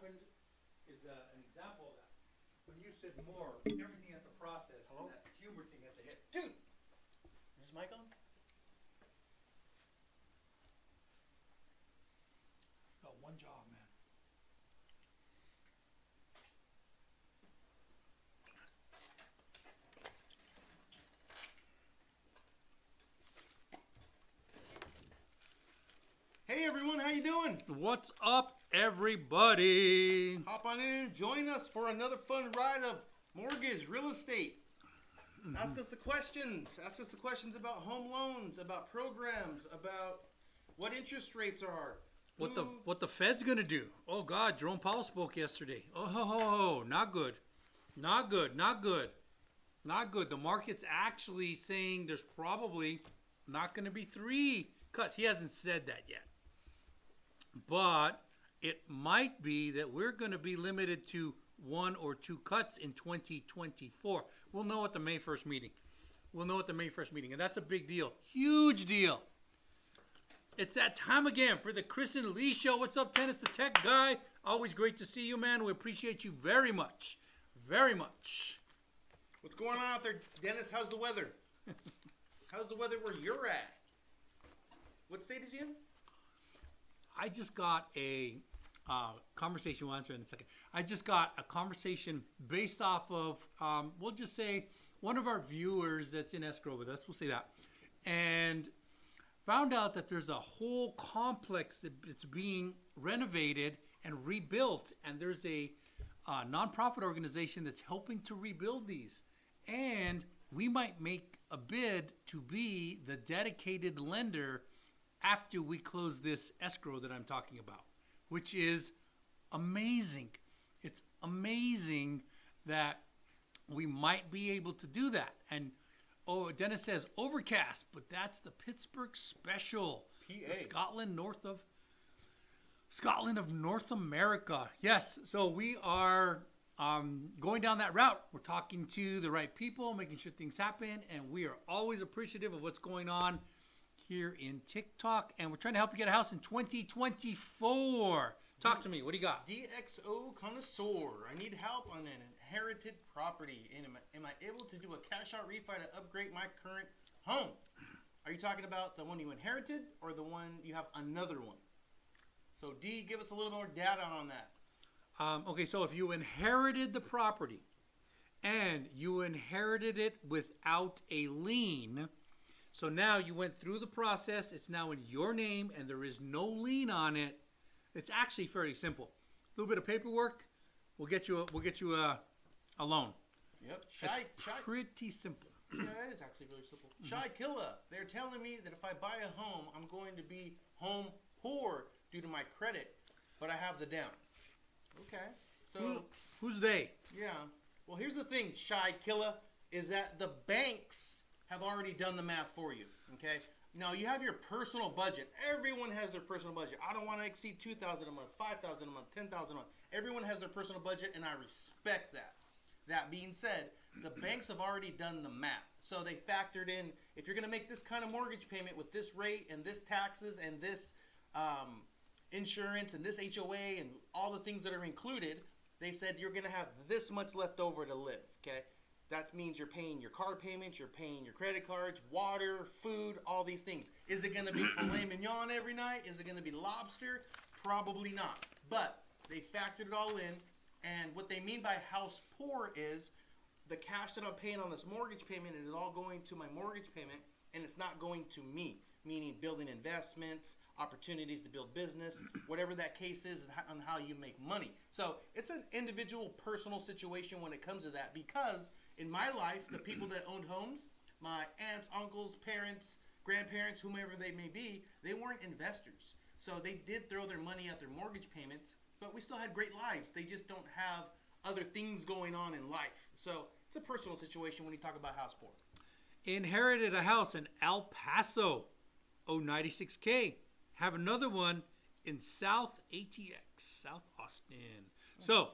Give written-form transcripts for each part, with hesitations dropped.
happened is an example of that. When you said more, everything has a process, and that humor thing has a hit. Dude! Is this mic on? Got one job, man. Hey everyone, how you doing? What's up, everybody? Hop on in and join us for another fun ride of mortgage, real estate. Ask us the questions. Ask us the questions about home loans, about programs, about what interest rates are. What the Fed's gonna do? Oh God, Jerome Powell spoke yesterday. Oh, not good, not good, not good, not good. The market's actually saying there's probably not gonna be 3 cuts. He hasn't said that yet, but it might be that we're gonna be limited to 1 or 2 cuts in 2024. We'll know at the May 1st meeting. We'll know at the May 1st meeting, and that's a big deal, huge deal. It's that time again for the Chris and Lee Show. What's up, Tennis the Tech Guy? Always great to see you, man. We appreciate you very much. Very much. What's going on out there, Dennis? How's the weather? How's the weather where you're at? What state is he in? I just got a conversation. We'll answer in a second. I just got a conversation based off of, we'll just say, one of our viewers that's in escrow with us. We'll say that. And found out that there's a whole complex that's being renovated and rebuilt, and there's a nonprofit organization that's helping to rebuild these. And we might make a bid to be the dedicated lender after we close this escrow that I'm talking about, which is amazing. It's amazing that we might be able to do that. And oh, Dennis says overcast, but that's the Pittsburgh special. PA. The Scotland of North America. Yes, so we are going down that route. We're talking to the right people, making sure things happen, and we are always appreciative of what's going on here in TikTok. And we're trying to help you get a house in 2024. Talk to me. What do you got? DXO Connoisseur. I need help on an inherited property. And am I able to do a cash out refi to upgrade my current home? Are you talking about the one you inherited or the one you have another one? So D, give us a little more data on that. Okay, so if you inherited the property and you inherited it without a lien, so now you went through the process, it's now in your name and there is no lien on it. It's actually fairly simple. A little bit of paperwork, we'll get you a loan. Yep. It's pretty simple. Yeah, that is actually really simple. Shy Killa, they're telling me that if I buy a home, I'm going to be home poor due to my credit, but I have the down. Okay. So who's they? Yeah. Well, here's the thing, Shy Killa, is that the banks have already done the math for you. Okay. Now, you have your personal budget. Everyone has their personal budget. I don't want to exceed $2,000 a month, $5,000 a month, $10,000 a month. Everyone has their personal budget, and I respect that. That being said, the banks have already done the math. So they factored in, if you're going to make this kind of mortgage payment with this rate and this taxes and this insurance and this HOA and all the things that are included, they said you're going to have this much left over to live, okay? That means you're paying your car payments, you're paying your credit cards, water, food, all these things. Is it going to be filet mignon every night? Is it going to be lobster? Probably not. But they factored it all in, and what they mean by house poor is the cash that I'm paying on this mortgage payment is all going to my mortgage payment, and it's not going to me, meaning building investments, opportunities to build business, whatever that case is on how you make money. So it's an individual, personal situation when it comes to that, because in my life, the people that owned homes, my aunts, uncles, parents, grandparents, whomever they may be, they weren't investors. So they did throw their money at their mortgage payments, but we still had great lives. They just don't have other things going on in life. So it's a personal situation when you talk about house poor. Inherited a house in El Paso, 96K. Have another one in South ATX, South Austin. So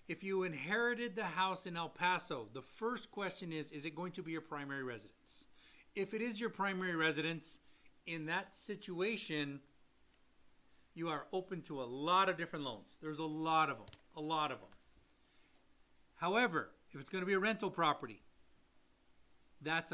if you inherited the house in El Paso, the first question is it going to be your primary residence? If it is your primary residence, in that situation, you are open to a lot of different loans. There's a lot of them, a lot of them. However, if it's going to be a rental property, that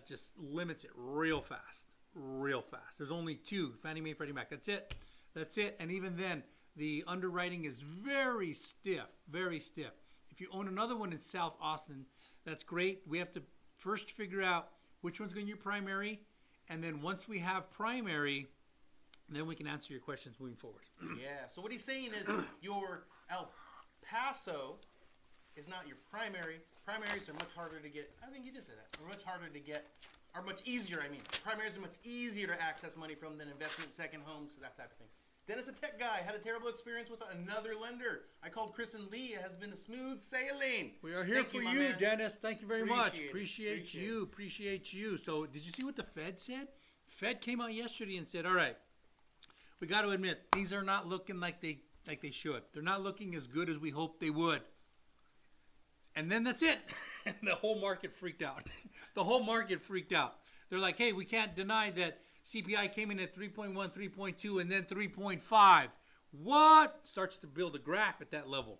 just limits it real fast, real fast. There's only two, Fannie Mae, Freddie Mac. That's it. That's it. And even then, the underwriting is very stiff, very stiff. If you own another one in South Austin, that's great. We have to first figure out which one's going to be your primary. And then once we have primary, then we can answer your questions moving forward. Yeah. So what he's saying is your El Paso is not your primary. Primaries are much harder to get. I think you did say that. Are much harder to get, are much easier, I mean. Primaries are much easier to access money from than investing in second homes, that type of thing. Dennis, the tech guy, had a terrible experience with another lender. I called Chris and Lee. It has been a smooth sailing. We are here for you, Dennis. Thank you very much. Appreciate it. Appreciate you. So did you see what the Fed said? Fed came out yesterday and said, all right, we got to admit, these are not looking like they should. They're not looking as good as we hoped they would. And then that's it. And the whole market freaked out. The whole market freaked out. They're like, hey, we can't deny that CPI came in at 3.1, 3.2, and then 3.5. What? Starts to build a graph at that level.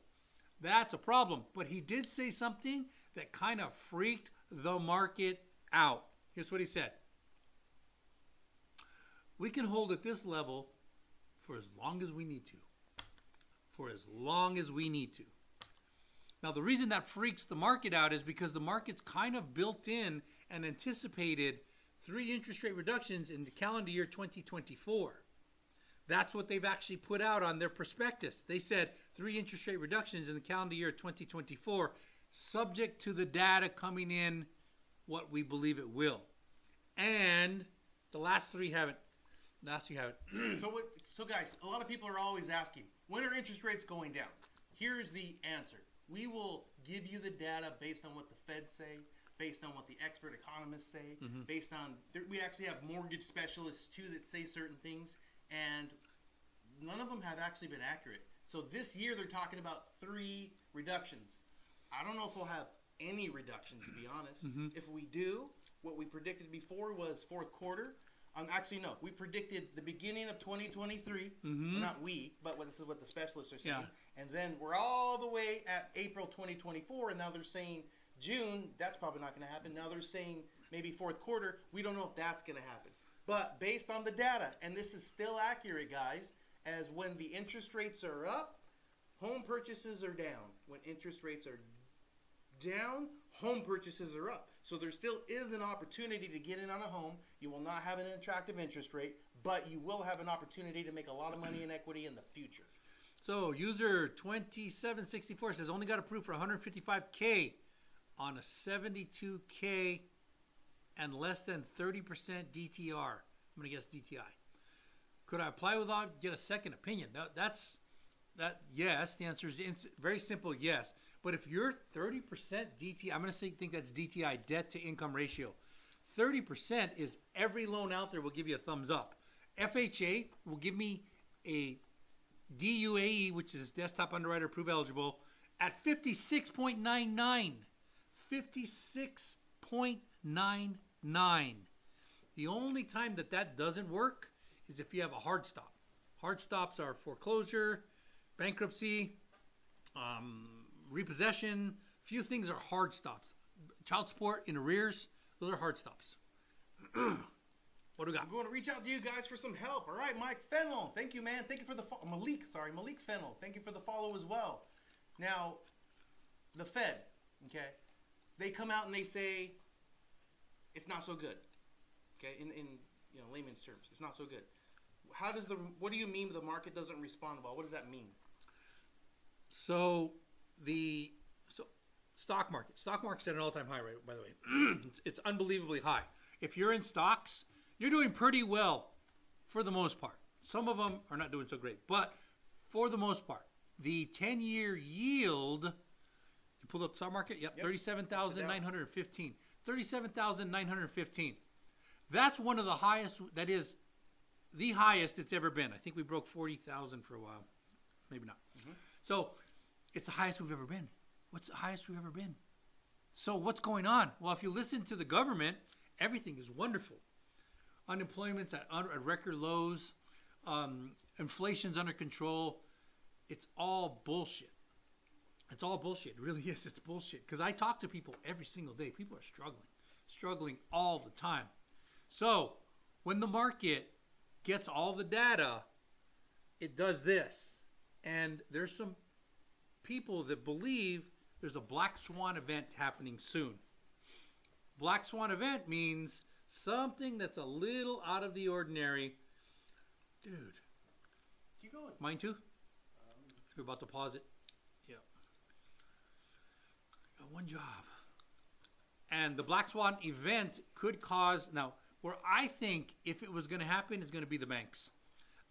That's a problem. But he did say something that kind of freaked the market out. Here's what he said. We can hold at this level for as long as we need to. For as long as we need to. Now, the reason that freaks the market out is because the market's kind of built in and anticipated 3 interest rate reductions in the calendar year 2024. That's what they've actually put out on their prospectus. They said 3 interest rate reductions in the calendar year 2024, subject to the data coming in what we believe it will. And the last 3 haven't. So guys, a lot of people are always asking, when are interest rates going down? Here's the answer. We will give you the data based on what the Fed say, based on what the expert economists say, based on, we actually have mortgage specialists too that say certain things, and none of them have actually been accurate. So this year they're talking about 3 reductions. I don't know if we'll have any reduction, to be honest. If we do, what we predicted before was 4th quarter. Actually, no. We predicted the beginning of 2023. Well, not we, but this is what the specialists are saying. Yeah. And then we're all the way at April 2024, and now they're saying June. That's probably not going to happen. Now they're saying maybe 4th quarter. We don't know if that's going to happen. But based on the data, and this is still accurate, guys, as when the interest rates are up, home purchases are down. When interest rates are down, home purchases are up. So there still is an opportunity to get in on a home. You will not have an attractive interest rate, but you will have an opportunity to make a lot of money in equity in the future. So user 2764 says only got approved for $155K on a $72K and less than 30% DTR. I'm going to guess DTI. Could I apply without get a second opinion? Yes, the answer is very simple, yes. But if you're 30% DTI, I'm going to think that's DTI, debt to income ratio. 30% is every loan out there will give you a thumbs up. FHA will give me a DUAE, which is desktop underwriter approve eligible, at 56.99. 56.99. The only time that doesn't work is if you have a hard stop. Hard stops are foreclosure, bankruptcy, repossession. Few things are hard stops. Child support in arrears, those are hard stops. What do we got? I'm going to reach out to you guys for some help. All right, Mike Fennel. Thank you, man. Thank you for the Malik Fennel. Thank you for the follow as well. Now, the Fed, okay, they come out and they say it's not so good. Okay, in layman's terms, it's not so good. What do you mean the market doesn't respond well? What does that mean? So stock market's at an all-time high rate, by the way. It's unbelievably high. If you're in stocks, you're doing pretty well for the most part. Some of them are not doing so great, but for the most part, the 10-year yield, you pulled up the stock market? Yep. 37,915. 37,915. That's one of the highest, that is the highest it's ever been. I think we broke 40,000 for a while. Maybe not. So it's the highest we've ever been. What's the highest we've ever been? So what's going on? Well, if you listen to the government, everything is wonderful. Unemployment's at record lows. Inflation's under control. It's all bullshit. It's all bullshit. It really is. It's bullshit. Because I talk to people every single day. People are struggling all the time. So when the market gets all the data, it does this. And there's some people that believe there's a black swan event happening soon. Black swan event means something that's a little out of the ordinary. Dude. Keep going. Mine too? We're about to pause it. Yeah. Got one job. And the black swan event could cause, now, where I think if it was going to happen, it's going to be the banks.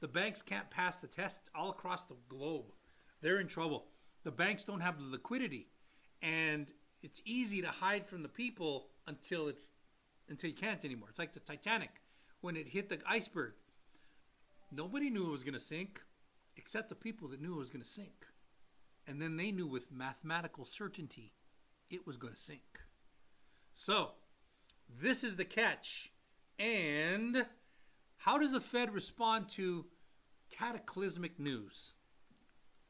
The banks can't pass the test all across the globe. They're in trouble. The banks don't have the liquidity. And it's easy to hide from the people until you can't anymore. It's like the Titanic when it hit the iceberg. Nobody knew it was going to sink except the people that knew it was going to sink. And then they knew with mathematical certainty it was going to sink. So, this is the catch. And how does the Fed respond to cataclysmic news?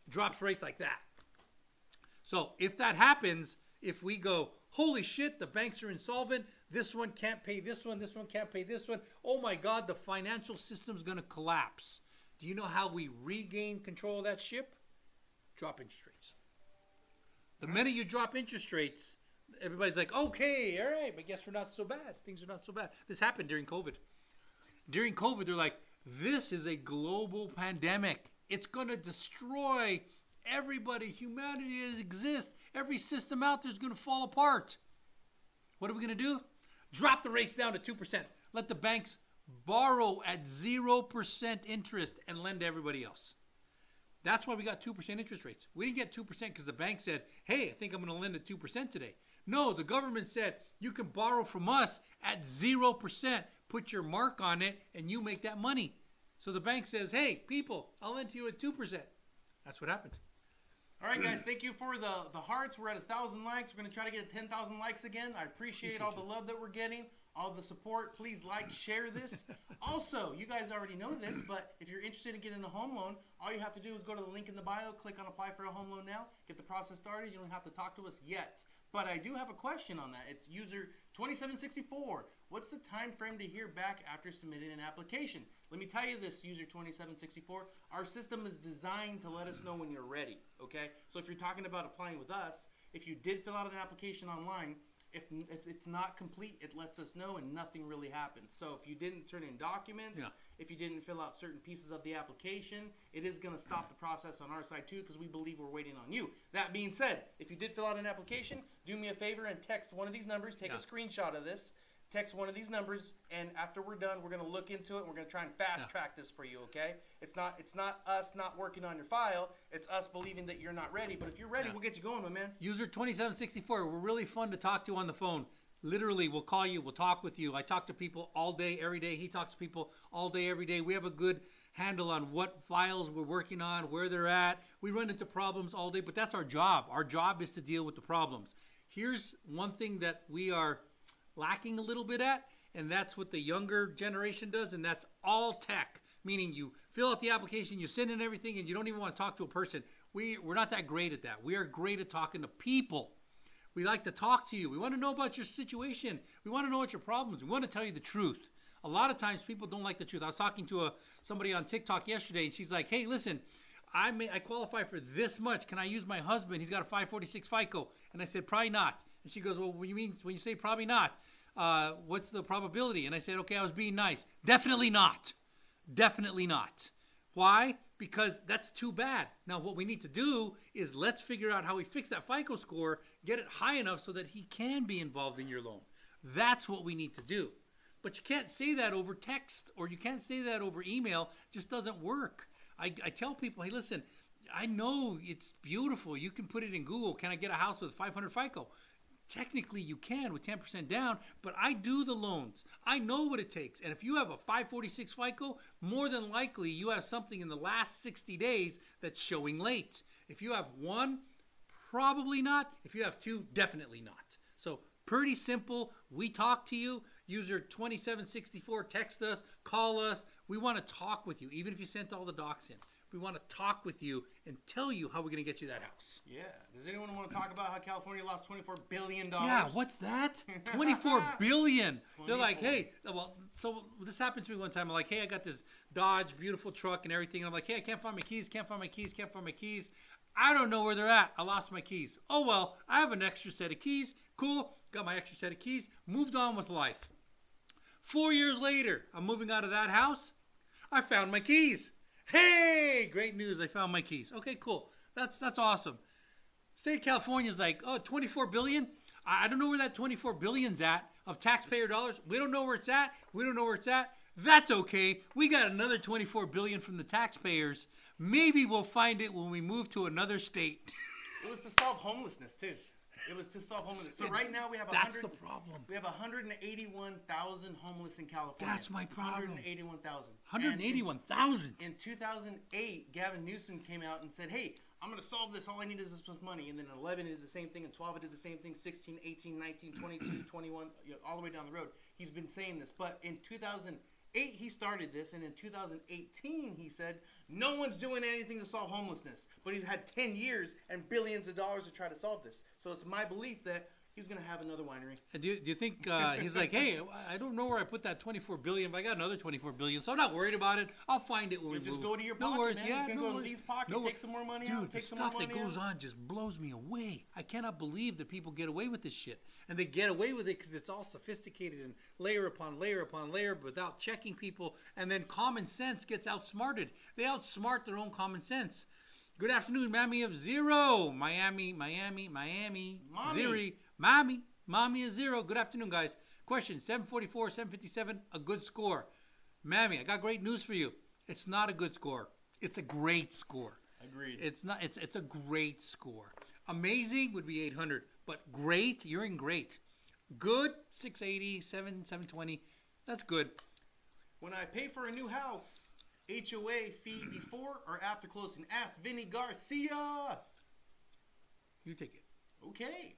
Drops rates like that. So, if that happens, if we go, holy shit, the banks are insolvent, this one can't pay this one can't pay this one, oh my God, the financial system's going to collapse. Do you know how we regain control of that ship? Drop interest rates. The minute you drop interest rates, everybody's like, okay, all right, but guess we're not so bad. Things are not so bad. This happened during COVID. During COVID, they're like, this is a global pandemic. It's going to destroy everybody, humanity that exists. Every system out there is going to fall apart. What are we going to do? Drop the rates down to 2%. Let the banks borrow at 0% interest and lend to everybody else. That's why we got 2% interest rates. We didn't get 2% because the bank said, hey, I think I'm going to lend at 2% today. No, the government said, you can borrow from us at 0%. Put your mark on it and you make that money. So the bank says, hey, people, I'll lend to you at 2%. That's what happened. All right, guys, thank you for the hearts. We're at 1,000 likes. We're going to try to get 10,000 likes again. I appreciate all the love that we're getting, all the support. Please like, share this. Also, you guys already know this, but if you're interested in getting a home loan, all you have to do is go to the link in the bio, click on apply for a home loan now, get the process started. You don't have to talk to us yet. But I do have a question on that. It's user 2764. What's the time frame to hear back after submitting an application? Let me tell you this, user 2764. Our system is designed to let us know when you're ready, okay? So if you're talking about applying with us, if you did fill out an application online, if it's not complete, it lets us know and nothing really happens. So if you didn't turn in documents, if you didn't fill out certain pieces of the application, it is going to stop the process on our side too because we believe we're waiting on you. That being said, if you did fill out an application, do me a favor and text one of these numbers, take a screenshot of this, text one of these numbers, and after we're done, we're going to look into it and we're going to try and fast track this for you, okay? It's not us not working on your file. It's us believing that you're not ready. But if you're ready, we'll get you going, my man. User 2764, we're really fun to talk to on the phone. Literally, we'll call you, we'll talk with you. I talk to people all day, every day. He talks to people all day, every day. We have a good handle on what files we're working on, where they're at. We run into problems all day, but that's our job. Our job is to deal with the problems. Here's one thing that we are lacking a little bit at, and that's what the younger generation does, and that's all tech. Meaning you fill out the application, you send in everything, and you don't even want to talk to a person. We're not that great at that. We are great at talking to people. We like to talk to you. We want to know about your situation. We want to know what your problems. We want to tell you the truth. A lot of times people don't like the truth. I was talking to somebody on TikTok yesterday, and she's like, hey, listen, I qualify for this much. Can I use my husband? He's got a 546 FICO. And I said, probably not. And she goes, well, what do you mean when you say probably not? What's the probability? And I said, okay, I was being nice. Definitely not. Definitely not. Why? Because that's too bad. Now, what we need to do is let's figure out how we fix that FICO score, get it high enough so that he can be involved in your loan. That's what we need to do. But you can't say that over text or you can't say that over email. It just doesn't work. I tell people, hey, listen, I know it's beautiful. You can put it in Google. Can I get a house with 500 FICO? Technically, you can with 10% down, but I do the loans. I know what it takes. And if you have a 546 FICO, more than likely you have something in the last 60 days that's showing late. If you have one, probably not. If you have two, definitely not. So pretty simple. We talk to you. User 2764, text us, call us. We want to talk with you, even if you sent all the docs in. We want to talk with you and tell you how we're going to get you that house. Yeah. Does anyone want to talk about how California lost $24 billion? Yeah, what's that? 24 billion. They're like, hey, well, so this happened to me one time. I'm like, hey, I got this Dodge, beautiful truck and everything. And I'm like, hey, I can't find my keys, can't find my keys, can't find my keys. I don't know where they're at. I lost my keys. Oh, well, I have an extra set of keys. Cool. Got my extra set of keys. Moved on with life. 4 years later, I'm moving out of that house. I found my keys. Hey, great news. I found my keys. Okay, cool. That's awesome. State of California is like, oh, 24 billion? I don't know where that 24 billion's at of taxpayer dollars. We don't know where it's at. We don't know where it's at. That's okay. We got another 24 billion from the taxpayers. Maybe we'll find it when we move to another state. It was to solve homelessness too. It was to solve homelessness. So right now we have That's the problem. We have 181,000 homeless in California. That's my problem. 181,000. 181,000. In 2008, Gavin Newsom came out and said, hey, I'm going to solve this. All I need is this much money. And then 11 did the same thing, and 12 did the same thing, 16, 18, 19, 22, 21, all the way down the road. He's been saying this. But in 2008, he started this, and in 2018, he said, no one's doing anything to solve homelessness. But he's had 10 years and billions of dollars to try to solve this. So it's my belief that he's going to have another winery. Do you think he's like, hey, I don't know where I put that 24 billion, but I got another 24 billion, so I'm not worried about it. I'll find it when we just move. go to your No pocket, worries. man. Yeah, He's going to go to Lee's pocket, take some more money out, Dude, the take some more stuff money that goes out. on just blows me away. I cannot believe that people get away with this shit. And they get away with it because it's all sophisticated and layer upon layer upon layer without checking people. And then common sense gets outsmarted. They outsmart their own common sense. Good afternoon, Mammy of Zero. Miami. Mommy. Ziri. Mommy is Zero. Good afternoon, guys. Question, 744, 757, a good score. Mammy, I got great news for you. It's not a good score. It's a great score. Agreed. It's not. It's a great score. Amazing would be 800, but great, you're in great. Good, 680, 720. That's good. When I pay for a new house, HOA fee before or after closing? Ask Vinny Garcia. You take it. Okay.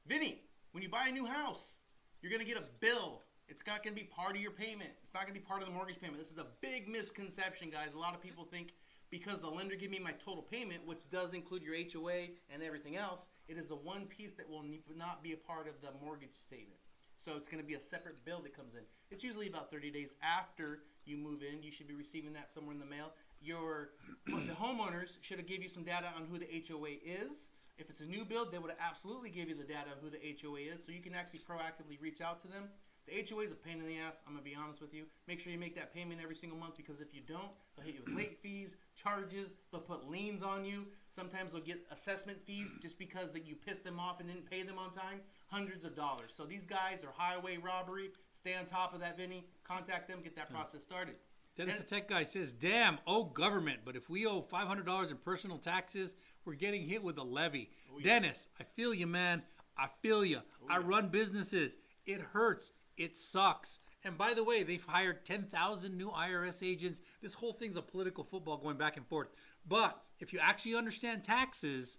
Vinny, when you buy a new house, you're going to get a bill. It's not going to be part of your payment. It's not going to be part of the mortgage payment. This is a big misconception, guys. A lot of people think because the lender give me my total payment, which does include your HOA and everything else, it is the one piece that will not be a part of the mortgage statement. So it's going to be a separate bill that comes in. It's usually about 30 days after you move in. You should be receiving that somewhere in the mail. The homeowners should have give you some data on who the HOA is. If it's a new build, they would absolutely give you the data of who the HOA is, so you can actually proactively reach out to them. The HOA is a pain in the ass. I'm going to be honest with you. Make sure you make that payment every single month, because if you don't, they'll hit you with late fees, charges. They'll put liens on you. Sometimes they'll get assessment fees just because that you pissed them off and didn't pay them on time. Hundreds of dollars. So these guys are highway robbery. Stay on top of that, Vinny. Contact them. Get that process started. Dennis the Tech Guy says, damn, government, but if we owe $500 in personal taxes, we're getting hit with a levy. Oh, yeah. Dennis, I feel you, man. I feel you. I run businesses. It hurts. It sucks. And by the way, they've hired 10,000 new IRS agents. This whole thing's a political football going back and forth. But if you actually understand taxes,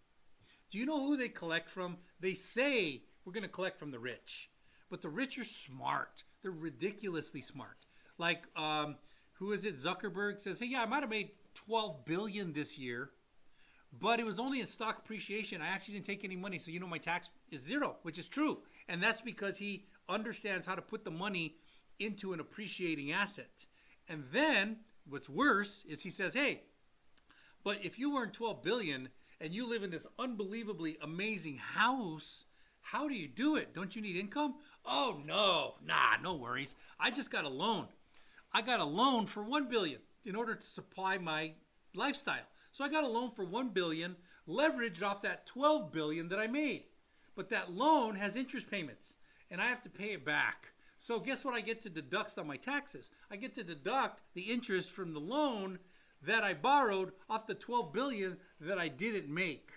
do you know who they collect from? They say we're going to collect from the rich. But the rich are smart. They're ridiculously smart. Like, who is it? Zuckerberg says, hey, yeah, I might have made $12 billion this year, but it was only in stock appreciation. I actually didn't take any money, so my tax is zero, which is true. And that's because he understands how to put the money into an appreciating asset. And then what's worse is he says, hey, but if you earn $12 billion and you live in this unbelievably amazing house, how do you do it? Don't you need income? Oh, no, no worries. I just got a loan. I got a loan for $1 billion in order to supply my lifestyle. So I got a loan for $1 billion, leveraged off that $12 billion that I made. But that loan has interest payments, and I have to pay it back. So guess what I get to deduct on my taxes? I get to deduct the interest from the loan that I borrowed off the $12 billion that I didn't make.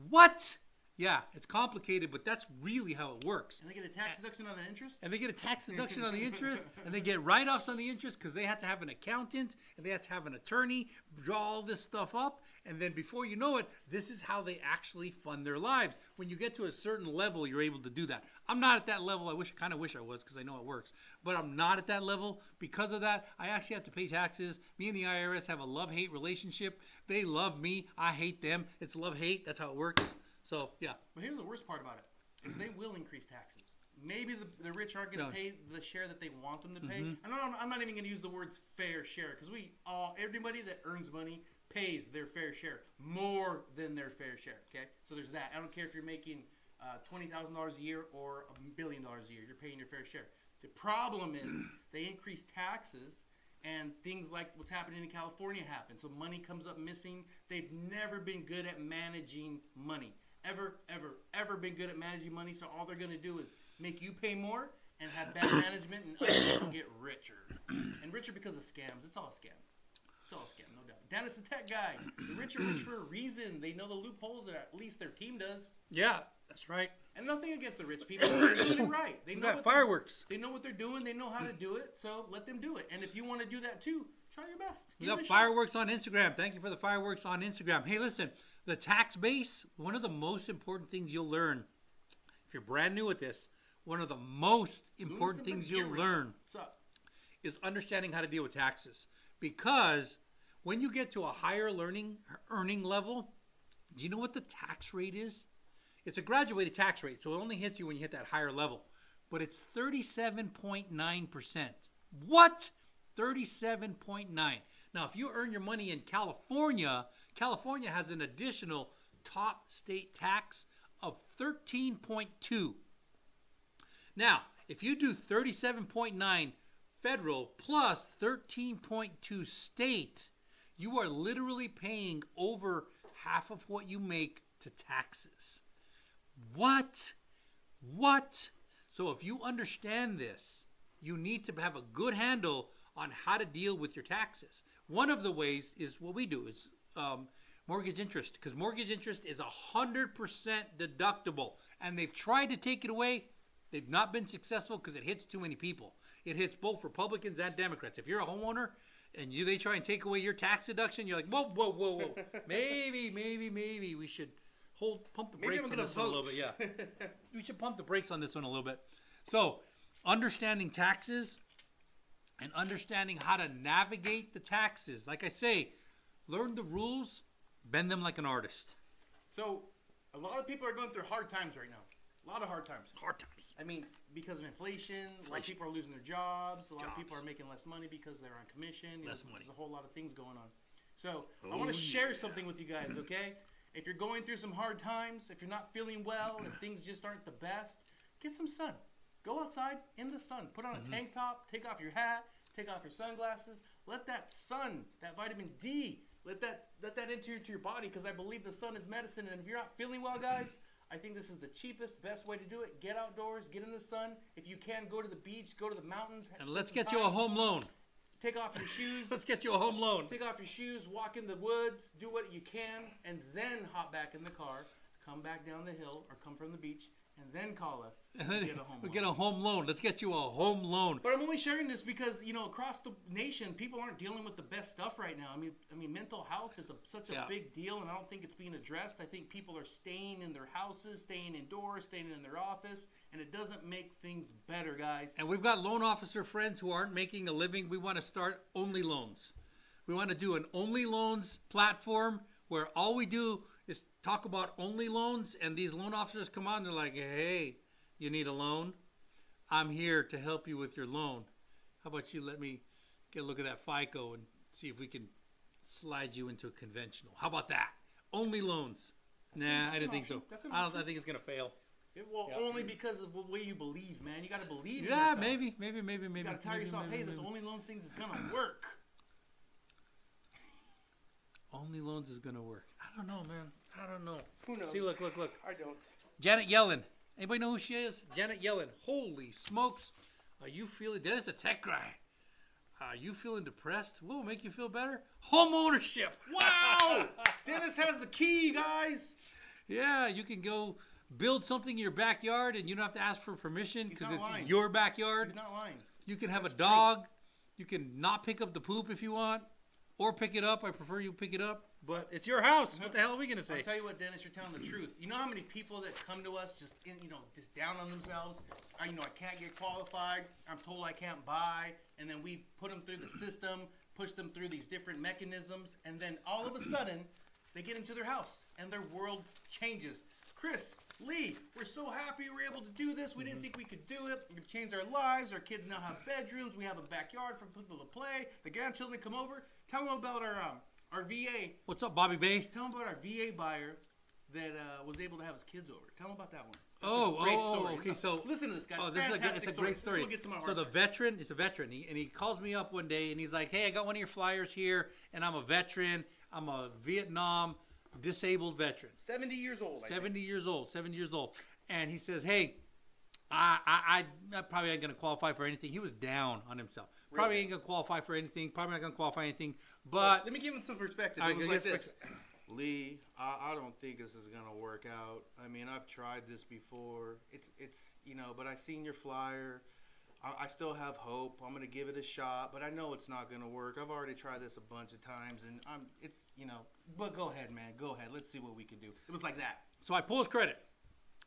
What? Yeah, it's complicated, but that's really how it works. And they get a tax deduction on the interest? And they get a tax deduction on the interest, and they get write-offs on the interest because they have to have an accountant, and they have to have an attorney draw all this stuff up, And then before you know it, this is how they actually fund their lives. When you get to a certain level, you're able to do that. I'm not at that level. I kind of wish I was, because I know it works. But I'm not at that level. Because of that, I actually have to pay taxes. Me and the IRS have a love-hate relationship. They love me. I hate them. It's love-hate. That's how it works. So, yeah. But here's the worst part about it, is they will increase taxes. Maybe the rich aren't going to pay the share that they want them to pay. And I'm not even going to use the words fair share, because everybody that earns money pays their fair share, more than their fair share. Okay, so there's that. I don't care if you're making $20,000 a year or $1 billion a year. You're paying your fair share. The problem is they increase taxes, and things like what's happening in California happen. So money comes up missing. They've never been good at managing money. Ever been good at managing money. So all they're going to do is make you pay more and have bad management, and other people get richer. And richer because of scams. It's all a scam. It's all a scam, no doubt. Dennis the tech guy. The rich are rich for a reason. They know the loopholes that at least their team does. Yeah, that's right. And nothing against the rich people. They're doing it right. They know fireworks. They know what they're doing. They know how to do it. So let them do it. And if you want to do that too, try your best. We got fireworks on Instagram. Thank you for the fireworks on Instagram. Hey, listen, the tax base, one of the most important things you'll learn, if you're brand new at this, one of the most important things you'll learn is understanding how to deal with taxes. Because when you get to a higher earning level, do you know what the tax rate is? It's a graduated tax rate, so it only hits you when you hit that higher level. But it's 37.9%. What? 37.9. Now, if you earn your money in California, California has an additional top state tax of 13.2. Now, if you do 37.9 federal plus 13.2 state, you are literally paying over half of what you make to taxes. What? So if you understand this, you need to have a good handle on how to deal with your taxes. One of the ways is what we do is mortgage interest, because mortgage interest is 100% deductible, and they've tried to take it away. They've not been successful because it hits too many people. It hits both Republicans and Democrats. If you're a homeowner and they try and take away your tax deduction, you're like, whoa. maybe we should pump the brakes on this one a little bit. Yeah, we should pump the brakes on this one a little bit. So, understanding taxes and understanding how to navigate the taxes. Like I say, learn the rules, bend them like an artist. So, a lot of people are going through hard times right now. A lot of hard times. I mean, because of inflation, a lot of people are losing their jobs. A lot of people are making less money because they're on commission. Less money. There's a whole lot of things going on. So, I want to share something with you guys, okay? If you're going through some hard times, if you're not feeling well, if things just aren't the best, get some sun. Go outside in the sun. Put on a tank top. Take off your hat. Take off your sunglasses. Let that sun, that vitamin D, let that enter your body, because I believe the sun is medicine. And if you're not feeling well, guys, I think this is the cheapest, best way to do it. Get outdoors, get in the sun. If you can, go to the beach, go to the mountains. And let's get you a home loan. Take off your shoes. Let's get you a home loan. Take off your shoes, walk in the woods, do what you can, and then hop back in the car, come back down the hill, or come from the beach, and then call us and get a home loan. Get a home loan. Let's get you a home loan. But I'm only sharing this because, across the nation, people aren't dealing with the best stuff right now. I mean, mental health is such a big deal, and I don't think it's being addressed. I think people are staying in their houses, staying indoors, staying in their office, and it doesn't make things better, guys. And we've got loan officer friends who aren't making a living. We want to start Only Loans. We want to do an Only Loans platform where all we do is talk about only loans, and these loan officers come on, they're like, hey, you need a loan? I'm here to help you with your loan. How about you let me get a look at that FICO and see if we can slide you into a conventional. How about that? Only loans. Nah, I didn't think so. I think it's going to fail. Only because of the way you believe, man. You got to believe in yourself. Maybe. You got to tell yourself, hey, this only loan thing is going to work. Only Loans is going to work. I don't know, man. I don't know. Who knows? See, look. I don't. Janet Yellen. Anybody know who she is? Janet Yellen. Holy smokes. Are you feeling... Dennis, a tech guy. Are you feeling depressed? What will make you feel better? Home ownership. Wow! Dennis has the key, guys. Yeah, you can go build something in your backyard, and you don't have to ask for permission because it's lying. your backyard. He's not lying. You can have a dog. You can not pick up the poop if you want. or pick it up. I prefer you pick it up, but it's your house. What the hell are we gonna say? I'll tell you what, Dennis, you're telling the truth. You know how many people that come to us just just down on themselves? I can't get qualified. I'm told I can't buy, and then we put them through the system, push them through these different mechanisms, and then all of a sudden they get into their house and their world changes. Chris, Lee, we're so happy we were able to do this. We didn't think we could do it. We've changed our lives. Our kids now have bedrooms. We have a backyard for people to play. The grandchildren come over. Tell them about our VA. What's up, Bobby Bay? Tell them about our VA buyer that was able to have his kids over. Tell them about that one. Okay. So listen to this, guy. It's a great story. So the veteran is a veteran, and he calls me up one day, and he's like, "Hey, I got one of your flyers here, and I'm a veteran. I'm a Vietnam disabled veteran, 70 years old. 70 years old, and he says, "Hey, I probably ain't gonna qualify for anything." He was down on himself. Probably ain't gonna qualify for anything. Probably not gonna qualify anything. But let me give him some perspective. It was like this. Lee, I don't think this is gonna work out. I mean, I've tried this before. It's but I seen your flyer. I still have hope. I'm gonna give it a shot, but I know it's not gonna work. I've already tried this a bunch of times, and But go ahead, man. Go ahead. Let's see what we can do. It was like that. So I pull his credit.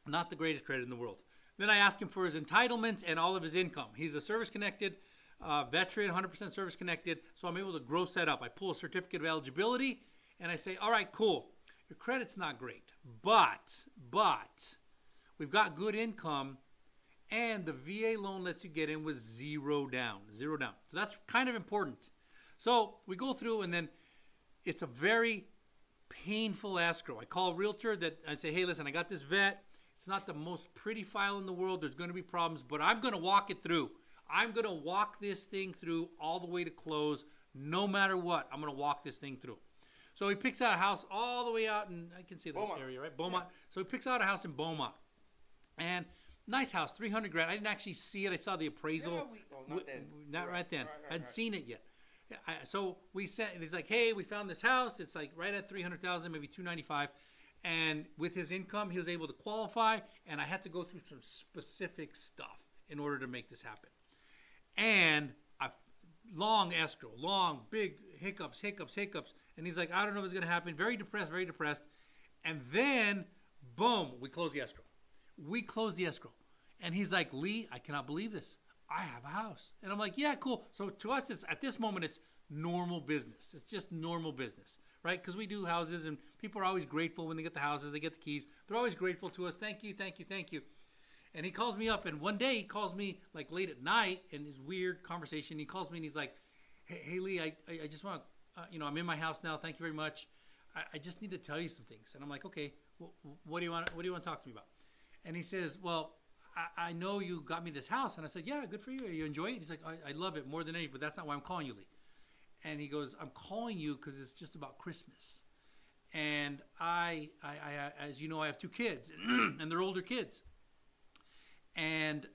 Not the greatest credit in the world. Then I ask him for his entitlements and all of his income. He's a service-connected veteran, 100% service-connected, so I'm able to gross that up. I pull a certificate of eligibility, and I say, all right, cool. Your credit's not great, but we've got good income, and the VA loan lets you get in with zero down. So that's kind of important. So we go through, and then it's a very painful escrow. I call a realtor that I say, hey, listen, I got this vet. It's not the most pretty file in the world. There's going to be problems, but I'm going to walk it through. I'm going to walk this thing through all the way to close. No matter what, I'm going to walk this thing through. So he picks out a house all the way out in, I can see that area, right? Beaumont. Yeah. So he picks out a house in Beaumont. And nice house, $300,000. I didn't actually see it. I saw the appraisal. Not right then. I hadn't seen it yet. So we sent, and he's like, hey, we found this house. It's like right at $300,000, maybe $295,000. And with his income, he was able to qualify. And I had to go through some specific stuff in order to make this happen. And long escrow, big hiccups. And he's like, I don't know what's going to happen. Very depressed. And then, boom, we close the escrow. And he's like, Lee, I cannot believe this. I have a house. And I'm like, yeah, cool. So to us, it's at this moment, it's normal business. It's just normal business, right? Because we do houses, and people are always grateful when they get the houses, they get the keys. They're always grateful to us. Thank you. And he calls me up, and one day he calls me like late at night in his weird conversation. He calls me and he's like, hey Lee, I just want to, I'm in my house now. Thank you very much. I just need to tell you some things. And I'm like, okay, what do you want to talk to me about? And he says, well, I know you got me this house. And I said, yeah, good for you. You enjoy it? He's like, I love it more than anything, but that's not why I'm calling you, Lee. And he goes, I'm calling you because it's just about Christmas. And I as you know, I have two kids, and they're older kids. And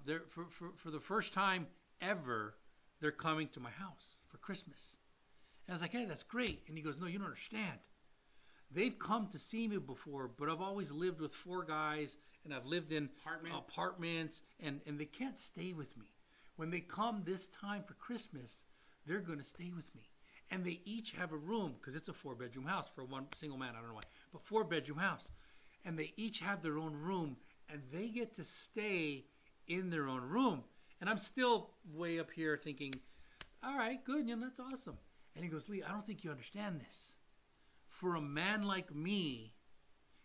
they're for the first time ever, they're coming to my house for Christmas. And I was like, hey, that's great. And he goes, no, you don't understand. They've come to see me before, but I've always lived with 4 guys, and I've lived in apartments, and they can't stay with me. When they come this time for Christmas, they're going to stay with me. And they each have a room, because it's a 4-bedroom house for one single man, I don't know why, but 4-bedroom house. And they each have their own room, and they get to stay in their own room. And I'm still way up here thinking, all right, good, that's awesome. And he goes, Lee, I don't think you understand this. For a man like me,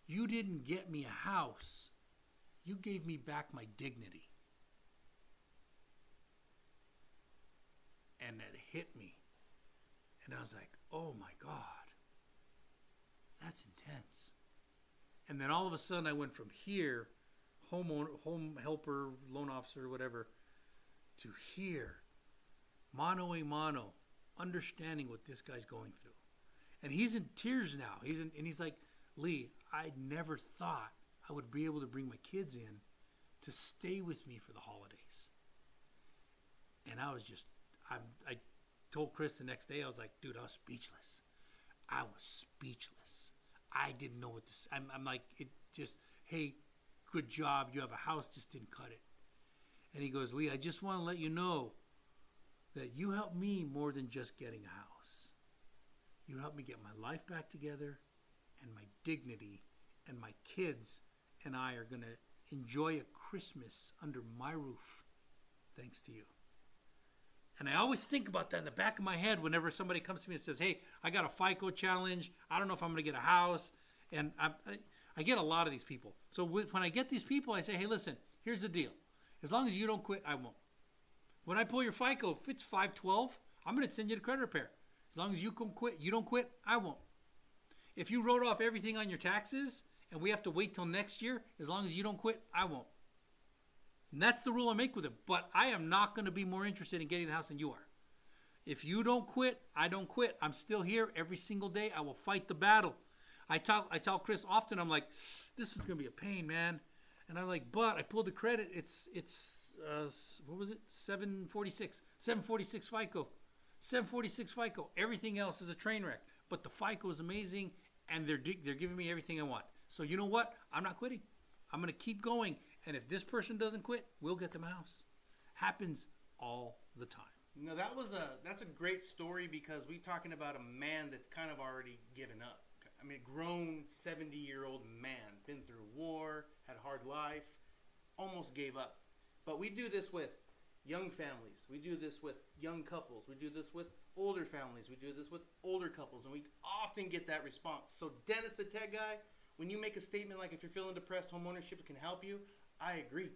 you didn't get me a house. You gave me back my dignity. And that hit me. And I was like, oh my God, that's intense. And then all of a sudden I went from here, home helper, loan officer, whatever, to here, mano a mano, understanding what this guy's going through. And he's in tears now. He's like, Lee, I never thought I would be able to bring my kids in to stay with me for the holidays. And I was just, I told Chris the next day, I was like, dude, I was speechless. I didn't know what to say. I'm like, it just, hey, good job. You have a house, just didn't cut it. And he goes, Lee, I just want to let you know that you helped me more than just getting a house. You helped me get my life back together and my dignity, and my kids and I are going to enjoy a Christmas under my roof thanks to you. And I always think about that in the back of my head whenever somebody comes to me and says, hey, I got a FICO challenge. I don't know if I'm going to get a house. And I get a lot of these people. So when I get these people, I say, hey, listen, here's the deal. As long as you don't quit, I won't. When I pull your FICO, if it's 512, I'm going to send you to credit repair. As long as you don't quit, I won't. If you wrote off everything on your taxes and we have to wait till next year, as long as you don't quit, I won't. And that's the rule I make with them. But I am not going to be more interested in getting the house than you are. If you don't quit, I don't quit. I'm still here every single day. I will fight the battle. I tell Chris often, I'm like, this is going to be a pain, man. And I'm like, but I pulled the credit. It's what was it? 746 FICO. 746 FICO. Everything else is a train wreck. But the FICO is amazing, and they're giving me everything I want. So you know what? I'm not quitting. I'm going to keep going. And if this person doesn't quit, we'll get them a house. Happens all the time. No, that's a great story because we're talking about a man that's kind of already given up. I mean, a grown 70-year-old man, been through war, had a hard life, almost gave up. But we do this with young families. We do this with young couples. We do this with older families. We do this with older couples. And we often get that response. So Dennis, the tech guy, when you make a statement like if you're feeling depressed, homeownership can help you, I agree.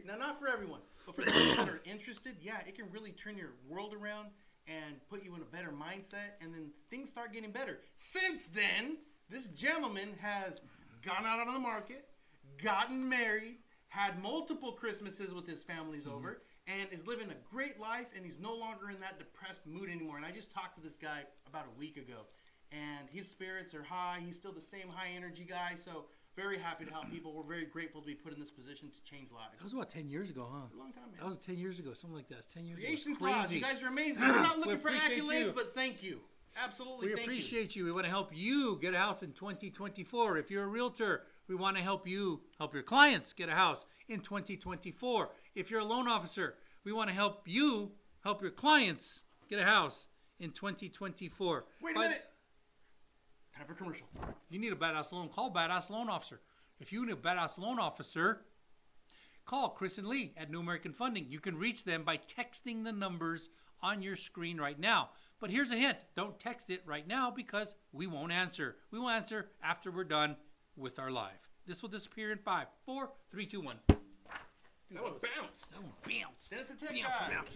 Now, not for everyone, but for those that are interested, yeah, it can really turn your world around and put you in a better mindset, and then things start getting better. Since then, this gentleman has gone out on the market, gotten married, had multiple Christmases with his families over, and is living a great life, and he's no longer in that depressed mood anymore. And I just talked to this guy about a week ago, and his spirits are high. He's still the same high energy guy, so very happy to help people. We're very grateful to be put in this position to change lives. That was about 10 years ago, huh? A long time, man. That was 10 years ago, something like that. 10 years Creation's ago. class. You guys are amazing. We're not looking for appreciate accolades, you. but thank you. Absolutely, We thank you. appreciate you. We want to help you get a house in 2024. If you're a realtor, we want to help you help your clients get a house in 2024. If you're a loan officer, we want to help you help your clients get a house in 2024. Wait a minute. Time for commercial. You need a badass loan, call Badass Loan Officer. If you need a badass loan officer, call Chris and Lee at New American Funding. You can reach them by texting the numbers on your screen right now. But here's a hint. Don't text it right now because we won't answer. We will answer after we're done with our live. This will disappear in 5, 4, 3, 2, 1. That one bounced. That one bounced. That's the tech Bounce, guy. bounce.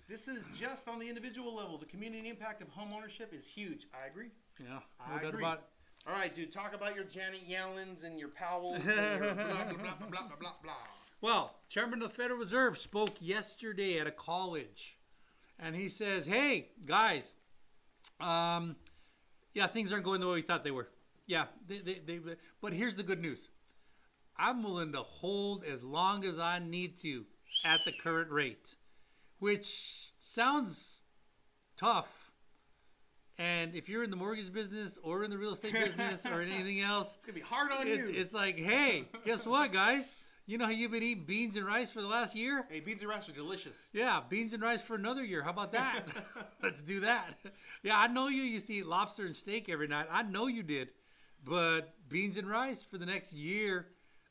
This is just on the individual level. The community impact of homeownership is huge. I agree. Yeah, I no doubt agree. about it. All right, dude. Talk about your Janet Yellens and your Powells and your blah, blah, blah, blah, blah, blah, blah. Well, Chairman of the Federal Reserve spoke yesterday at a college, and he says, hey, guys, yeah, things aren't going the way we thought they were. Yeah, but here's the good news. I'm willing to hold as long as I need to at the current rate, which sounds tough. And if you're in the mortgage business or in the real estate business or anything else, It's going to be hard on you. it's like, hey, guess what, guys? You know how you've been eating beans and rice for the last year? Hey, beans and rice are delicious. Yeah, beans and rice for another year. How about that? Let's do that. Yeah, I know you used to eat lobster and steak every night. I know you did. But beans and rice for the next year,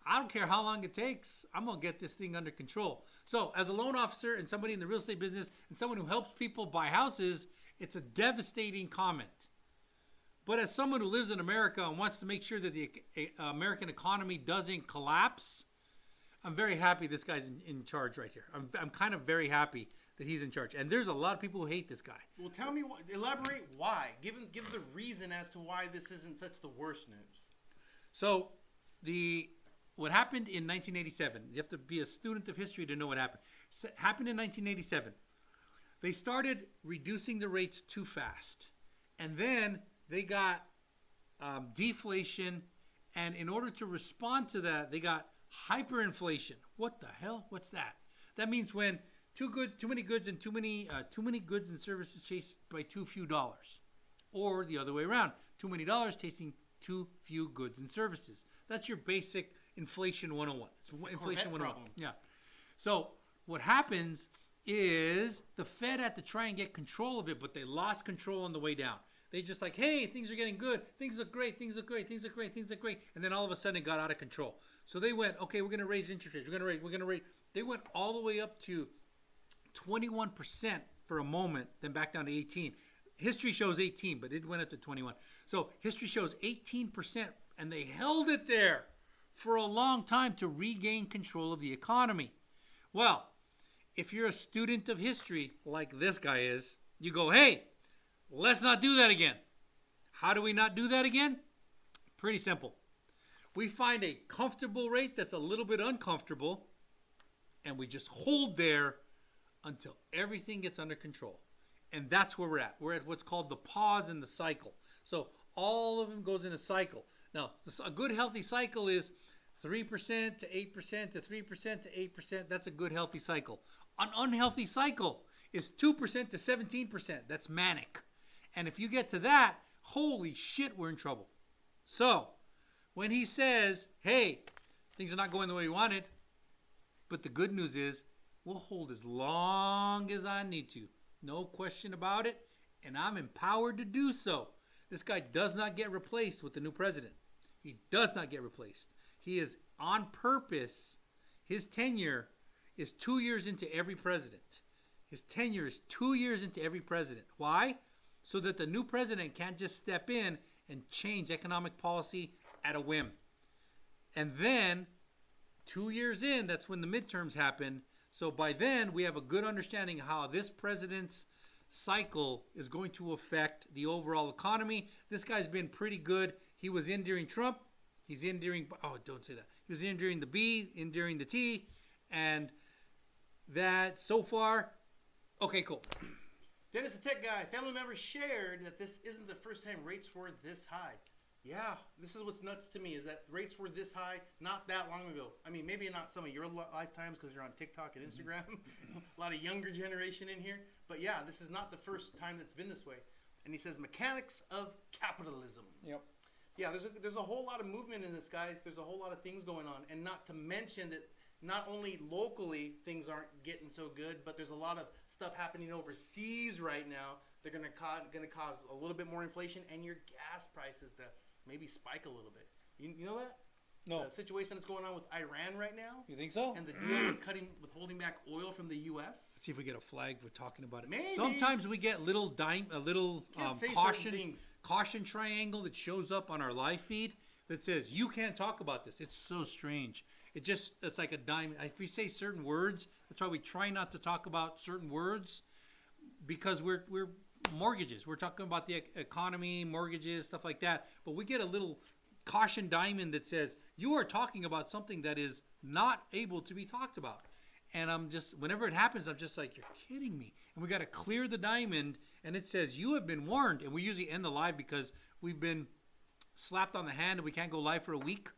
I don't care how long it takes. I'm going to get this thing under control. So as a loan officer and somebody in the real estate business and someone who helps people buy houses, it's a devastating comment. But as someone who lives in America and wants to make sure that the American economy doesn't collapse, I'm very happy this guy's in charge right here. I'm kind of very happy that he's in charge. And there's a lot of people who hate this guy. Well, tell me, elaborate why. Give the reason as to why this isn't such the worst news. So what happened in 1987, you have to be a student of history to know what happened. Happened in 1987. They started reducing the rates too fast. And then they got deflation. And in order to respond to that, they got hyperinflation. What the hell? What's that? That means when too many goods and too many goods and services chased by too few dollars. Or the other way around. Too many dollars chasing too few goods and services. That's your basic inflation 101. It's inflation 101. Problem. Yeah. So what happens is the Fed had to try and get control of it, but they lost control on the way down. They just like, hey, things are getting good. Things look great. Things look great. Things look great. Things look great. And then all of a sudden it got out of control. So they went, okay, we're going to raise interest rates. We're going to raise. They went all the way up to 21% for a moment, then back down to 18. History shows 18, but it went up to 21. So history shows 18%, and they held it there for a long time to regain control of the economy. Well, if you're a student of history like this guy is, you go, hey, let's not do that again. How do we not do that again? Pretty simple. We find a comfortable rate that's a little bit uncomfortable, and we just hold there until everything gets under control. And that's where we're at. We're at what's called the pause in the cycle. So all of them goes in a cycle. Now, a good healthy cycle is 3% to 8% to 3% to 8%. That's a good healthy cycle. An unhealthy cycle is 2% to 17%. That's manic. And if you get to that, holy shit, we're in trouble. So when he says, hey, things are not going the way we wanted, but the good news is we'll hold as long as I need to. No question about it. And I'm empowered to do so. This guy does not get replaced with the new president. He does not get replaced. He is on purpose. His tenure is 2 years into every president. His tenure is 2 years into every president. Why? So that the new president can't just step in and change economic policy at a whim. And then 2 years in, that's when the midterms happen. So by then, we have a good understanding of how this president's cycle is going to affect the overall economy. This guy's been pretty good. He was in during Trump. He's in during, oh, don't say that. He was in during the B, in during the T. And that so far, okay, cool. Dennis the Tech Guy, family members shared that this isn't the first time rates were this high. Yeah, this is what's nuts to me is that rates were this high not that long ago. I mean, maybe not some of your lifetimes because you're on TikTok and Instagram. A lot of younger generation in here. But yeah, this is not the first time that's been this way. And he says, mechanics of capitalism. Yep. Yeah, there's a whole lot of movement in this, guys. There's a whole lot of things going on. And not to mention that not only locally things aren't getting so good, but there's a lot of stuff happening overseas right now. They're going to cause a little bit more inflation and your gas prices to maybe spike a little bit. You know that? No. The situation that's going on with Iran right now. You think so? And the deal with holding back oil from the U.S. Let's see if we get a flag for talking about it. Maybe. Sometimes we get a little caution triangle that shows up on our live feed that says you can't talk about this. It's so strange. It's like a dime. If we say certain words, that's why we try not to talk about certain words because we're mortgages. We're talking about the economy, mortgages, stuff like that. But we get a little caution diamond that says you are talking about something that is not able to be talked about. And I'm just, whenever it happens, I'm just like, you're kidding me. And we got to clear the diamond and it says you have been warned. And we usually end the live because we've been slapped on the hand and we can't go live for a week.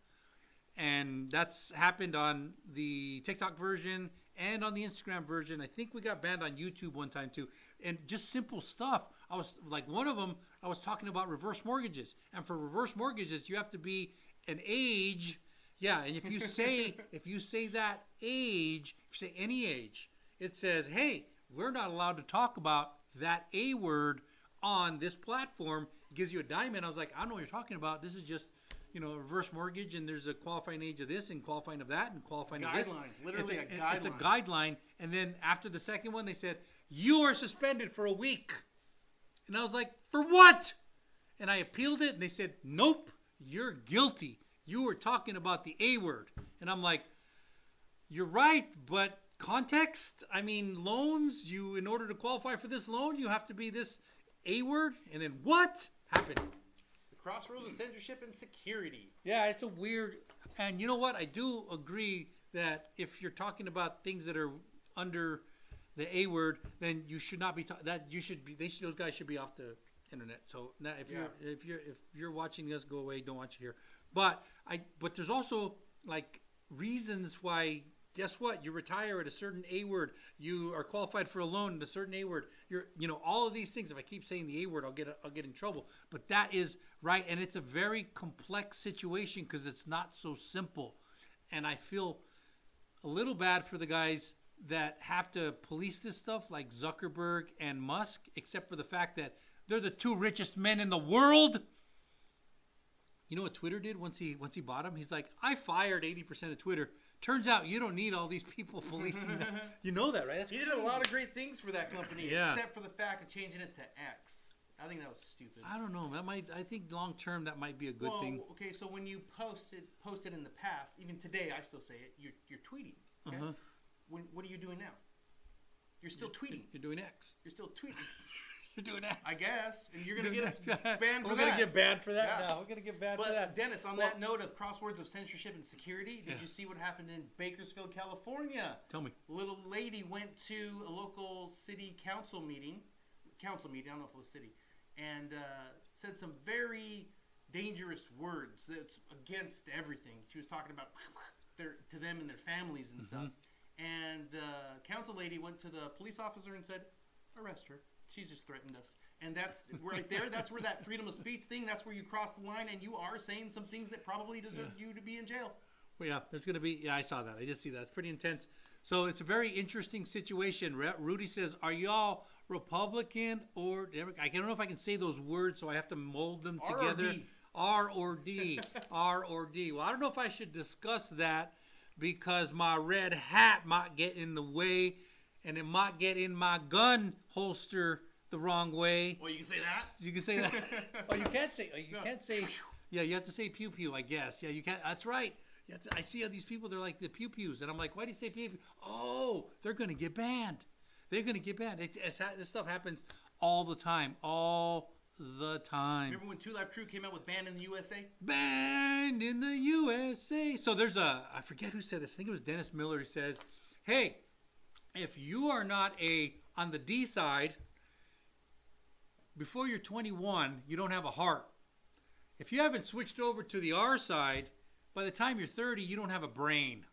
And that's happened on the TikTok version and on the Instagram version. I think we got banned on YouTube one time too. And just simple stuff. I was like, one of them, I was talking about reverse mortgages. And for reverse mortgages, you have to be an age. Yeah, and if you say that age, if you say any age, it says, hey, we're not allowed to talk about that A word on this platform. It gives you a diamond. I was like, I don't know what you're talking about. This is just, a reverse mortgage, and there's a qualifying age of this and qualifying of that and qualifying of this. Guideline, literally a guideline. It's a guideline. And then after the second one, they said, you are suspended for a week. And I was like, for what? And I appealed it, and they said, nope, you're guilty. You were talking about the A word. And I'm like, you're right, but context? I mean, loans, in order to qualify for this loan, you have to be this A word? And then what happened? Crossroads of censorship and security. Yeah, it's a weird, and you know what? I do agree that if you're talking about things that are under the A word, then you should not be those guys should be off the internet. So now, if you're watching us go away, don't want you here. But there's also like reasons why. Guess what? You retire at a certain A word. You are qualified for a loan at a certain A word. All of these things. If I keep saying the A word, I'll get in trouble. But that is right, and it's a very complex situation because it's not so simple. And I feel a little bad for the guys that have to police this stuff, like Zuckerberg and Musk, except for the fact that They're the two richest men in the world. You know what Twitter did once he bought them? He's like, I fired 80% of Twitter. Turns out you don't need all these people policing that. You know that, right? That's He did a lot of great things for that company, Yeah. except for the fact of changing it to X. I think that was stupid. I don't know. I think long term that might be a good thing. Okay, so when you posted in the past, even today, I still say it. You're tweeting. Okay? Uh-huh. What are you doing now? You're still tweeting. You're doing X. You're still tweeting. You're doing X. I guess, and you're gonna get us banned for We're that. gonna get banned for that Yeah. now. We're gonna get banned But for that. Dennis, on that note of crosswords of censorship and security, did you see what happened in Bakersfield, California? Tell me. A little lady went to a local city council meeting. I don't know if it was city, and said some very dangerous words that's against everything. She was talking about to them and their families and stuff. And the council lady went to the police officer and said, arrest her. She's just threatened us. And that's right there. That's where that freedom of speech thing, that's where you cross the line and you are saying some things that probably deserve you to be in jail. Well, yeah, there's going to be, I saw that. I just see that. It's pretty intense. So it's a very interesting situation. Rudy says, are y'all Republican or Democrat? I don't know if I can say those words, so I have to mold them together. R or D. R or D. Well, I don't know if I should discuss that because my red hat might get in the way and it might get in my gun holster the wrong way. Well, you can say that. You can say that. Oh, you can't say. Can't say. Yeah, you have to say pew pew. I guess. Yeah, you can't. That's right. I see how these people. They're like the pew pews, and I'm like, why do you say pew pew? Oh, they're gonna get banned. They're gonna get banned. This stuff happens all the time. All the time. Remember when Two Live Crew came out with "Banned in the USA"? Banned in the USA. So there's I forget who said this. I think it was Dennis Miller. He says, "Hey, if you are not on the D side." Before you're 21, you don't have a heart. If you haven't switched over to the R side, by the time you're 30, you don't have a brain.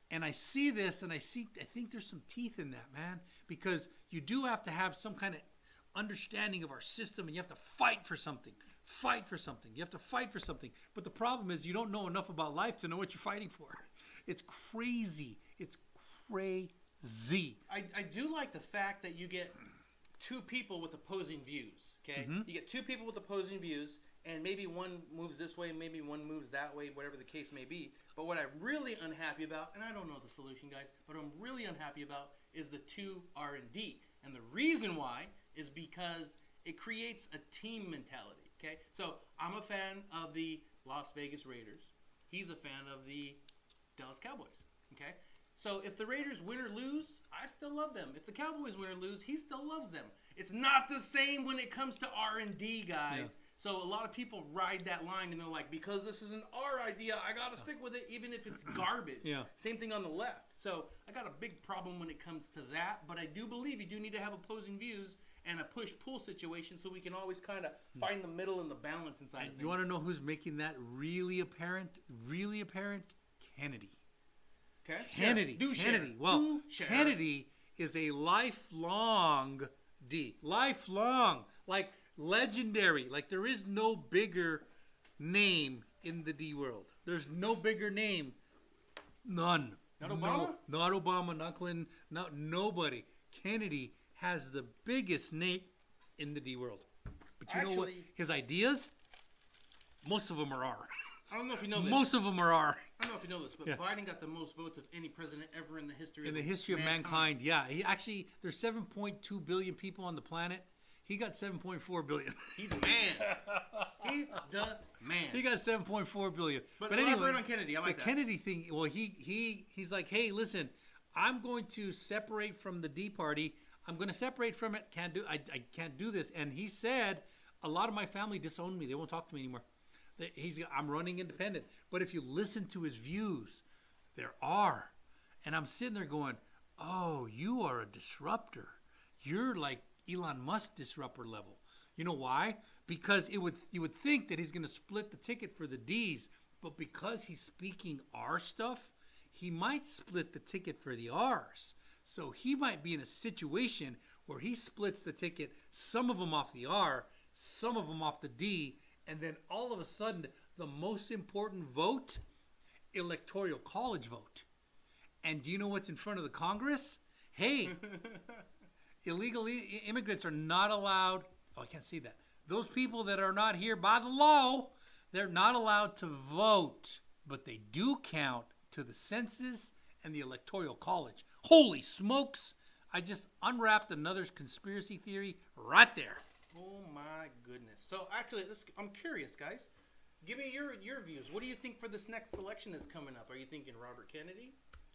And I see this, and I think there's some teeth in that, man, because you do have to have some kind of understanding of our system, and you have to fight for something. Fight for something. You have to fight for something. But the problem is you don't know enough about life to know what you're fighting for. It's crazy. It's crazy. I do like the fact that you get two people with opposing views, okay? You get two people with opposing views, and maybe one moves this way, maybe one moves that way, whatever the case may be. But what I'm really unhappy about, and I don't know the solution, guys, but I'm really unhappy about is the two R&D. And the reason why is because it creates a team mentality, okay? So I'm a fan of the Las Vegas Raiders. He's a fan of the Dallas Cowboys, okay? So if the Raiders win or lose, I still love them. If the Cowboys win or lose, he still loves them. It's not the same when it comes to R&D, guys. Yeah. So a lot of people ride that line and they're like, because this is an R idea, I got to stick with it even if it's garbage. Yeah. Same thing on the left. So I got a big problem when it comes to that, but I do believe you do need to have opposing views and a push-pull situation so we can always kind of find the middle and the balance inside of things. You want to know who's making that really apparent? Really apparent? Kennedy. Okay. Kennedy. Kennedy. Well, Kennedy is a lifelong D. Lifelong. Like legendary. Like there is no bigger name in the D world. There's no bigger name. None. Not Obama? No, not Obama, not Clinton, not nobody. Kennedy has the biggest name in the D world. But you know what? His ideas, most of them are R. I don't know if you know this. Most of them are R. I don't know if you know this, but Biden got the most votes of any president ever in the history of mankind. Yeah, he actually, there's 7.2 billion people on the planet. He got 7.4 billion. He's the man. He's the man. He got 7.4 billion. But anyway, on Kennedy, I like the Kennedy thing. Well, he's like, hey, listen, I'm going to separate from the D Party. I'm going to separate from it. I can't do this. And he said, a lot of my family disowned me. They won't talk to me anymore. I'm running independent. But if you listen to his views, there are. And I'm sitting there going, oh, you are a disruptor. You're like Elon Musk disruptor level. You know why? Because you would think that he's going to split the ticket for the D's. But because he's speaking R stuff, he might split the ticket for the R's. So he might be in a situation where he splits the ticket, some of them off the R, some of them off the D, and then all of a sudden, the most important vote, electoral college vote. And do you know what's in front of the Congress? Hey, illegal immigrants are not allowed Oh, I can't see that. Those people that are not here by the law, they're not allowed to vote, but they do count to the census and the electoral college. Holy smokes! I just unwrapped another conspiracy theory right there. Oh my goodness. So actually, I'm curious, guys. Give me your views. What do you think for this next election that's coming up? Are you thinking Robert Kennedy?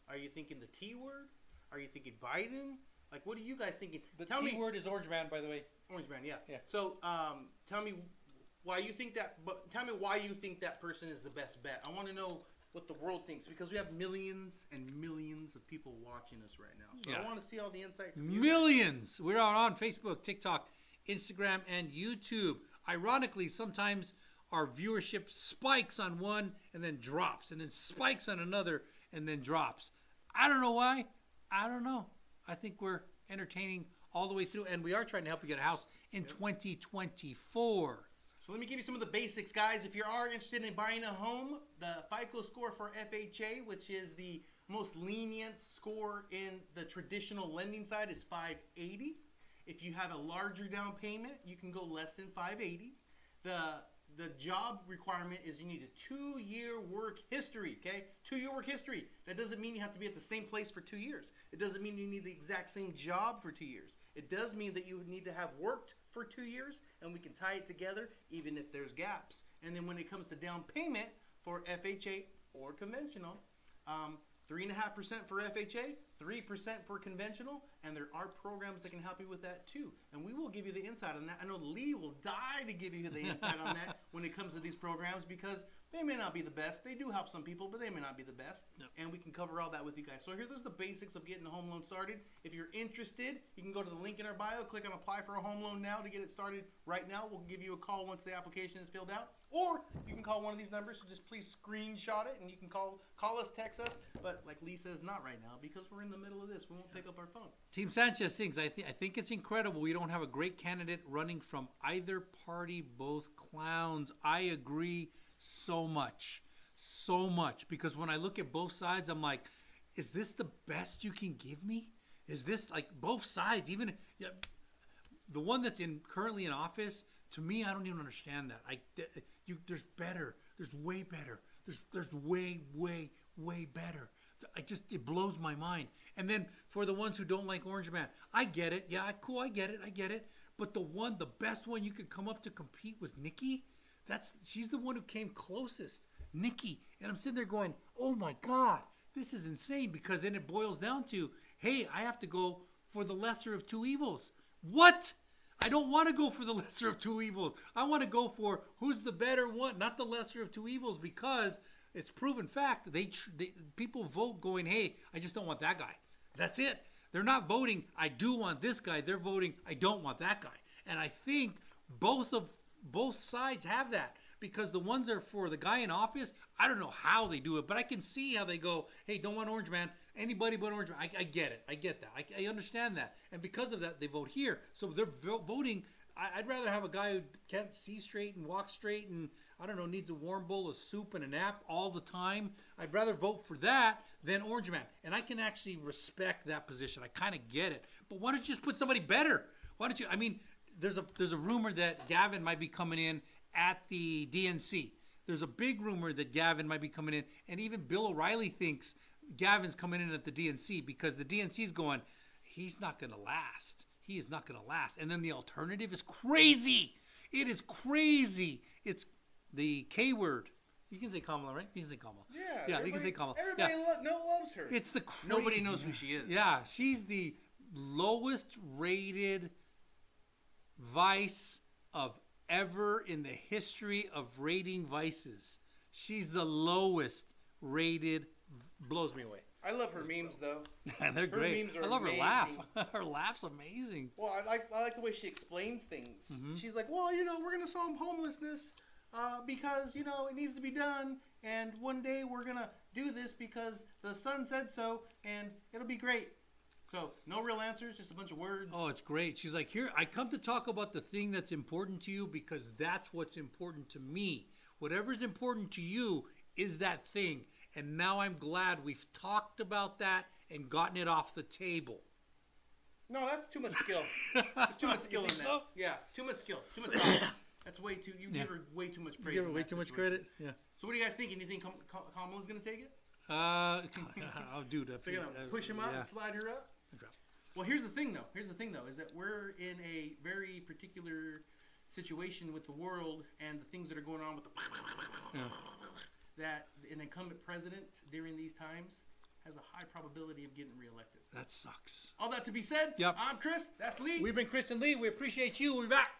Are you thinking the T word? Are you thinking Biden? Like, what are you guys thinking? Tell me, word is Orange Man, by the way. Orange Man, yeah. So, tell me why you think that. But tell me why you think that person is the best bet. I want to know what the world thinks because we have millions and millions of people watching us right now. So I want to see all the insight from you. Millions. We're on Facebook, TikTok, Instagram, and YouTube. Ironically, sometimes our viewership spikes on one and then drops, and then spikes on another and then drops. I don't know why. I don't know. I think we're entertaining all the way through, and we are trying to help you get a house in 2024. So let me give you some of the basics, guys. If you are interested in buying a home, the FICO score for FHA, which is the most lenient score in the traditional lending side, is 580. If you have a larger down payment, you can go less than 580. The job requirement is you need a 2-year work history, okay? 2-year work history. That doesn't mean you have to be at the same place for 2 years. It doesn't mean you need the exact same job for 2 years. It does mean that you need to have worked for 2 years, and we can tie it together even if there's gaps. And then when it comes to down payment for FHA or conventional, 3.5% for FHA, 3% for conventional, and there are programs that can help you with that too. And we will give you the insight on that. I know Lee will die to give you the insight on that when it comes to these programs because they may not be the best. They do help some people, but they may not be the best. No. And we can cover all that with you guys. So there's the basics of getting a home loan started. If you're interested, you can go to the link in our bio, click on apply for a home loan now to get it started right now. We'll give you a call once the application is filled out. Or you can call one of these numbers, so just please screenshot it, and you can call us, text us. But like Lee says, not right now because we're in the middle of this. We won't pick up our phone. Team Sanchez thinks, I think it's incredible we don't have a great candidate running from either party, both clowns. I agree so much, because when I look at both sides, I'm like, is this the best you can give me? Is this like both sides, even the one that's currently in office? To me, I don't even understand that. There's better. There's way better. There's way better. It blows my mind. And then for the ones who don't like Orange Man, I get it. Yeah, cool. I get it. But the best one you could come up to compete was Nikki. She's the one who came closest, Nikki. And I'm sitting there going, oh my God, this is insane, because then it boils down to, hey, I have to go for the lesser of two evils. What? I don't want to go for the lesser of two evils. I want to go for who's the better one, not the lesser of two evils, because it's proven fact. People vote going, hey, I just don't want that guy. That's it. They're not voting, I do want this guy. They're voting, I don't want that guy. And I think both sides have that, because the ones that are for the guy in office, I don't know how they do it, but I can see how they go, hey, don't want Orange Man, anybody but Orange Man. I get it. I get that. I understand that. And because of that, they vote here. So they're voting. I'd rather have a guy who can't see straight and walk straight and, I don't know, needs a warm bowl of soup and a nap all the time. I'd rather vote for that than Orange Man. And I can actually respect that position. I kind of get it. But why don't you just put somebody better? Why don't you, I mean, there's a rumor that Gavin might be coming in at the DNC. There's a big rumor that Gavin might be coming in, and even Bill O'Reilly thinks Gavin's coming in at the DNC, because the DNC's going, he's not going to last. He is not going to last. And then the alternative is crazy. It is crazy. It's the K word. You can say Kamala, right? You can say Kamala. Yeah, you can say Kamala. Everybody loves her. It's the Nobody knows who she is. Yeah, she's the lowest rated vice of ever in the history of rating vices. She's the lowest rated. Blows me away. I love her memes though. They're great. Memes are I love amazing. her laugh. Her laugh's amazing. Well, I like the way she explains things. Mm-hmm. She's like, well, we're gonna solve homelessness because it needs to be done, and one day we're gonna do this because the sun said so, and it'll be great. So, no real answers, just a bunch of words. Oh, it's great. She's like, here, I come to talk about the thing that's important to you because that's what's important to me. Whatever's important to you is that thing. And now I'm glad we've talked about that and gotten it off the table. No, that's too much skill. There's too much skill in that. So? Yeah, too much skill. Too much thought. That's way too. You give her way too much praise. Give her in way that too much situation. credit. Yeah. So what are you guys thinking? You think Kamala's gonna take it? I'll do that. They're gonna push him up, and slide her up. Well, here's the thing, though. Is that we're in a very particular situation with the world and the things that are going on with the that an incumbent president during these times has a high probability of getting reelected. That sucks. All that to be said. Yep. I'm Chris. That's Lee. We've been Chris and Lee. We appreciate you. We'll be back.